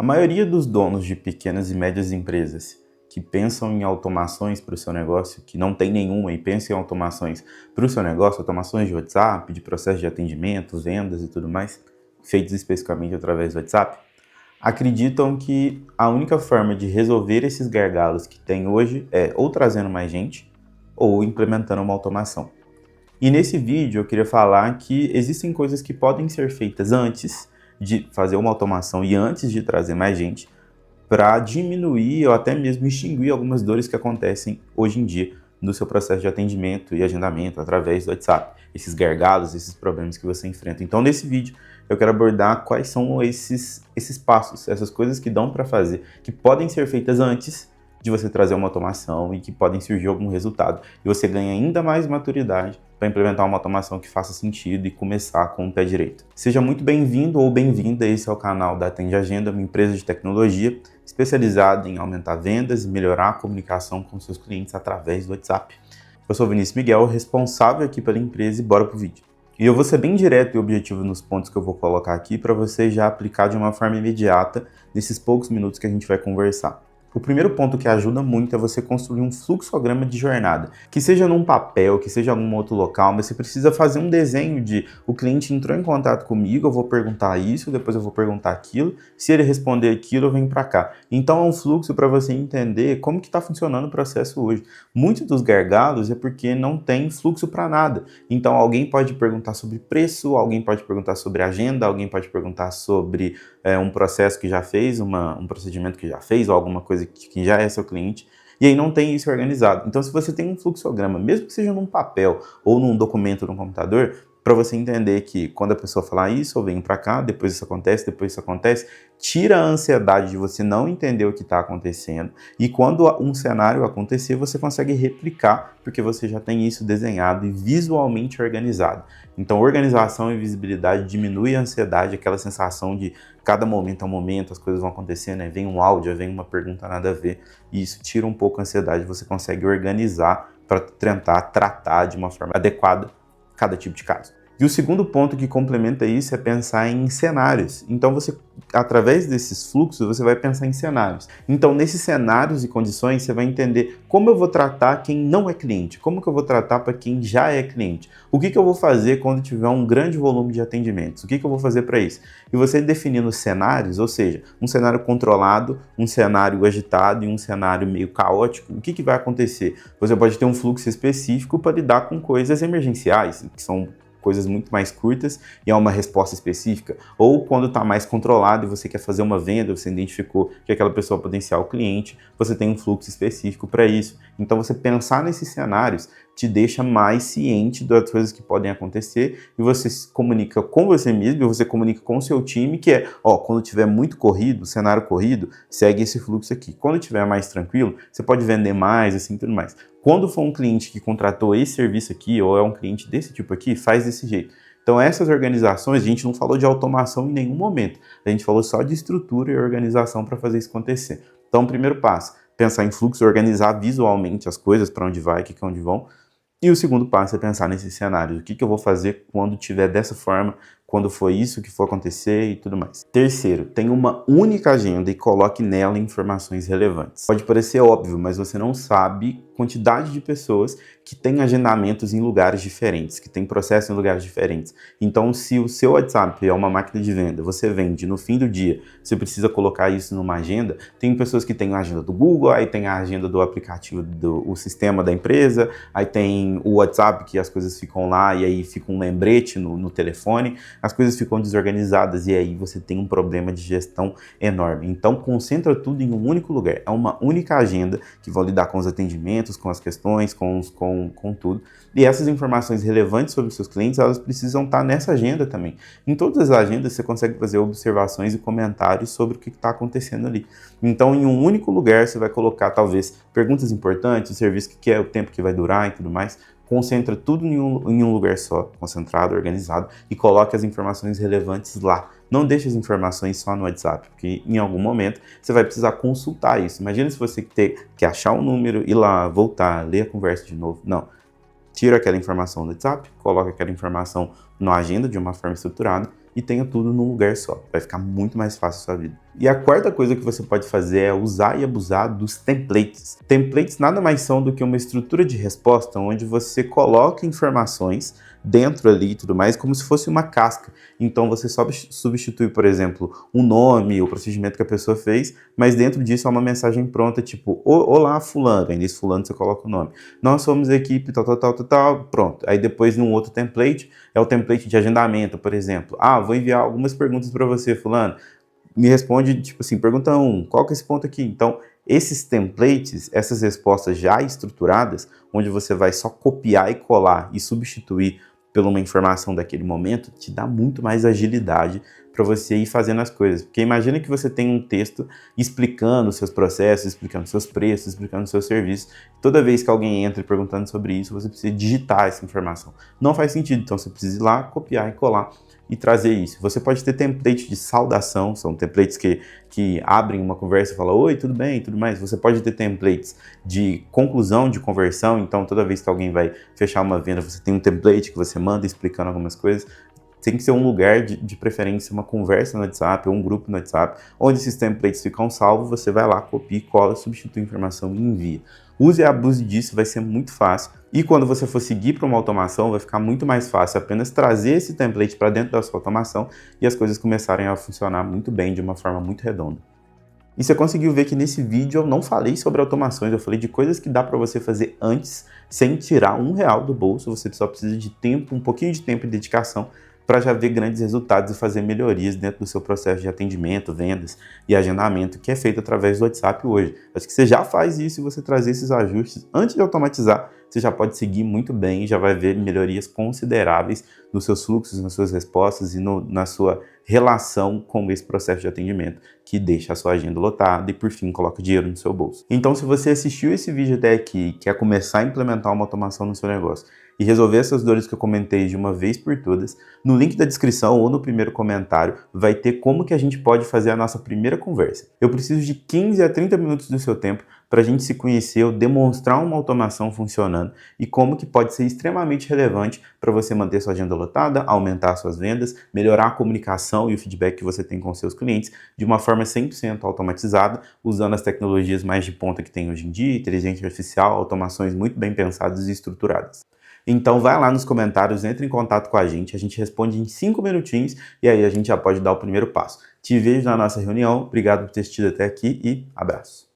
A maioria dos donos de pequenas e médias empresas que pensam em automações para o seu negócio, que não tem nenhuma e pensam em automações para o seu negócio, automações de WhatsApp, de processo de atendimento, vendas e tudo mais, feitos especificamente através do WhatsApp, acreditam que a única forma de resolver esses gargalos que tem hoje é ou trazendo mais gente ou implementando uma automação. E nesse vídeo eu queria falar que existem coisas que podem ser feitas antes de fazer uma automação e antes de trazer mais gente para diminuir ou até mesmo extinguir algumas dores que acontecem hoje em dia no seu processo de atendimento e agendamento através do WhatsApp. Esses gargalos, esses problemas que você enfrenta. Então nesse vídeo eu quero abordar quais são esses passos, essas coisas que dão para fazer, que podem ser feitas antes de você trazer uma automação e que podem surgir algum resultado. E você ganha ainda mais maturidade para implementar uma automação que faça sentido e começar com o pé direito. Seja muito bem-vindo ou bem-vinda, esse é o canal da Atende Agenda, uma empresa de tecnologia especializada em aumentar vendas e melhorar a comunicação com seus clientes através do WhatsApp. Eu sou Vinícius Miguel, responsável aqui pela empresa, e bora pro vídeo. E eu vou ser bem direto e objetivo nos pontos que eu vou colocar aqui para você já aplicar de uma forma imediata nesses poucos minutos que a gente vai conversar. O primeiro ponto que ajuda muito é você construir um fluxograma de jornada, que seja num papel, que seja em algum outro local, mas você precisa fazer um desenho de o cliente entrou em contato comigo, eu vou perguntar isso, depois eu vou perguntar aquilo, se ele responder aquilo, eu venho para cá. Então é um fluxo para você entender como que está funcionando o processo hoje. Muitos dos gargalos é porque não tem fluxo para nada. Então alguém pode perguntar sobre preço, alguém pode perguntar sobre agenda, alguém pode perguntar sobre um processo que já fez, um procedimento que já fez, ou alguma coisa que já é seu cliente, e aí não tem isso organizado. Então, se você tem um fluxograma, mesmo que seja num papel ou num documento no computador, para você entender que quando a pessoa falar isso, eu venho para cá, depois isso acontece, tira a ansiedade de você não entender o que está acontecendo, e quando um cenário acontecer, você consegue replicar, porque você já tem isso desenhado e visualmente organizado. Então, organização e visibilidade diminui a ansiedade, aquela sensação de cada momento é um momento, as coisas vão acontecendo, né? Vem um áudio, vem uma pergunta nada a ver, e isso tira um pouco a ansiedade, você consegue organizar para tentar tratar de uma forma adequada cada tipo de caso. E o segundo ponto que complementa isso é pensar em cenários. Então você, através desses fluxos, você vai pensar em cenários. Então nesses cenários e condições você vai entender como eu vou tratar quem não é cliente, como que eu vou tratar para quem já é cliente, o que eu vou fazer quando tiver um grande volume de atendimentos, o que eu vou fazer para isso. E você definindo cenários, ou seja, um cenário controlado, um cenário agitado e um cenário meio caótico, o que vai acontecer? Você pode ter um fluxo específico para lidar com coisas emergenciais, que são coisas muito mais curtas e é uma resposta específica, ou quando está mais controlado e você quer fazer uma venda, você identificou que aquela pessoa é potencial cliente, você tem um fluxo específico para isso. Então você pensar nesses cenários te deixa mais ciente das coisas que podem acontecer e você se comunica com você mesmo e você comunica com o seu time que é, quando tiver muito corrido, cenário corrido, segue esse fluxo aqui. Quando tiver mais tranquilo, você pode vender mais, assim, tudo mais. Quando for um cliente que contratou esse serviço aqui, ou é um cliente desse tipo aqui, faz desse jeito. Então essas organizações, a gente não falou de automação em nenhum momento, a gente falou só de estrutura e organização para fazer isso acontecer. Então o primeiro passo, pensar em fluxo, organizar visualmente as coisas, para onde vai, o que é onde vão. E o segundo passo é pensar nesses cenários, o que eu vou fazer quando tiver dessa forma, quando for isso que for acontecer e tudo mais. Terceiro, tenha uma única agenda e coloque nela informações relevantes. Pode parecer óbvio, mas você não sabe a quantidade de pessoas que têm agendamentos em lugares diferentes, que têm processo em lugares diferentes. Então, se o seu WhatsApp é uma máquina de venda, você vende no fim do dia, você precisa colocar isso numa agenda, tem pessoas que têm a agenda do Google, aí tem a agenda do aplicativo, o sistema da empresa, aí tem o WhatsApp, que as coisas ficam lá e aí fica um lembrete no telefone, as coisas ficam desorganizadas e aí você tem um problema de gestão enorme. Então concentra tudo em um único lugar, é uma única agenda que vai lidar com os atendimentos, com as questões, com tudo. E essas informações relevantes sobre os seus clientes, elas precisam estar nessa agenda também. Em todas as agendas você consegue fazer observações e comentários sobre o que está acontecendo ali. Então em um único lugar você vai colocar talvez perguntas importantes, o serviço que é, o tempo que vai durar e tudo mais. Concentra tudo em um lugar só, concentrado, organizado, e coloque as informações relevantes lá. Não deixe as informações só no WhatsApp, porque em algum momento você vai precisar consultar isso. Imagina se você ter que achar um número, ir lá, voltar, ler a conversa de novo. Não. Tira aquela informação do WhatsApp, coloca aquela informação na agenda de uma forma estruturada e tenha tudo num lugar só. Vai ficar muito mais fácil a sua vida. E a quarta coisa que você pode fazer é usar e abusar dos templates. Templates nada mais são do que uma estrutura de resposta onde você coloca informações dentro ali e tudo mais, como se fosse uma casca. Então você só substitui, por exemplo, o nome, o procedimento que a pessoa fez, mas dentro disso há uma mensagem pronta, tipo, olá, fulano, aí nesse fulano você coloca o nome. Nós somos a equipe tal, tal, tal, tal, tal, pronto. Aí depois num outro template, é o template de agendamento, por exemplo. Ah, vou enviar algumas perguntas para você, fulano. Me responde, tipo assim, pergunta 1, qual que é esse ponto aqui? Então, esses templates, essas respostas já estruturadas, onde você vai só copiar e colar e substituir por uma informação daquele momento, te dá muito mais agilidade para você ir fazendo as coisas. Porque imagina que você tem um texto explicando os seus processos, explicando os seus preços, explicando os seus serviços. Toda vez que alguém entra perguntando sobre isso, você precisa digitar essa informação. Não faz sentido, então você precisa ir lá, copiar e colar e trazer isso. Você pode ter templates de saudação, são templates que abrem uma conversa e falam oi, tudo bem, e tudo mais. Você pode ter templates de conclusão de conversão, então toda vez que alguém vai fechar uma venda, você tem um template que você manda explicando algumas coisas. Tem que ser um lugar de preferência, uma conversa no WhatsApp ou um grupo no WhatsApp, onde esses templates ficam salvos, você vai lá, copia, cola, substitui a informação e envia. Use e abuse disso, vai ser muito fácil. E quando você for seguir para uma automação, vai ficar muito mais fácil apenas trazer esse template para dentro da sua automação e as coisas começarem a funcionar muito bem, de uma forma muito redonda. E você conseguiu ver que nesse vídeo eu não falei sobre automações, eu falei de coisas que dá para você fazer antes, sem tirar R$ 1 do bolso, você só precisa de tempo, um pouquinho de tempo e dedicação para já ver grandes resultados e fazer melhorias dentro do seu processo de atendimento, vendas e agendamento, que é feito através do WhatsApp hoje. Acho que você já faz isso e você trazer esses ajustes antes de automatizar, você já pode seguir muito bem e já vai ver melhorias consideráveis nos seus fluxos, nas suas respostas e na sua relação com esse processo de atendimento, que deixa a sua agenda lotada e, por fim, coloca dinheiro no seu bolso. Então, se você assistiu esse vídeo até aqui e quer começar a implementar uma automação no seu negócio e resolver essas dores que eu comentei de uma vez por todas, no link da descrição ou no primeiro comentário vai ter como que a gente pode fazer a nossa primeira conversa. Eu preciso de 15 a 30 minutos do seu tempo para a gente se conhecer, eu demonstrar uma automação funcionando e como que pode ser extremamente relevante para você manter sua agenda lotada, aumentar suas vendas, melhorar a comunicação e o feedback que você tem com seus clientes de uma forma 100% automatizada, usando as tecnologias mais de ponta que tem hoje em dia, inteligência artificial, automações muito bem pensadas e estruturadas. Então vai lá nos comentários, entre em contato com a gente responde em 5 minutinhos e aí a gente já pode dar o primeiro passo. Te vejo na nossa reunião, obrigado por ter assistido até aqui e abraço.